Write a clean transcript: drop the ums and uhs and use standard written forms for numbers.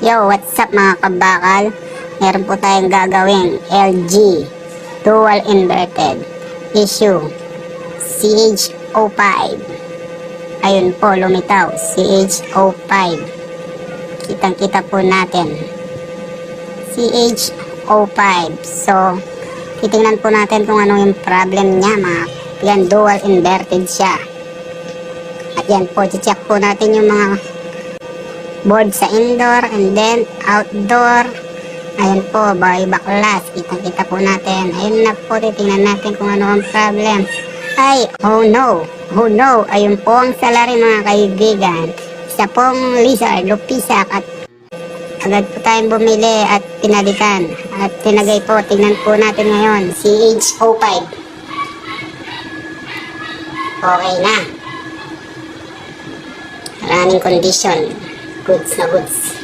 Yo, what's up mga kabakal? Meron po tayong gagawin LG dual inverted issue CH05. Ayun po, lumitaw CH05. Kitang kita po natin CH05. So titingnan po natin kung ano yung problem niya mga. Yan, dual inverted siya. At yan po, check po natin yung mga board sa indoor and then outdoor. Ayun po, by baklas, kita po natin. Ayun na po, titingnan natin kung ano ang problem. Ay, oh no, ayun po ang salary mga kaibigan. Isa pong lizard, lupisak, at agad po tayong bumili at pinalitan at tinagay po. Tingnan po natin ngayon CH05. Okay na, running condition, goods na goods.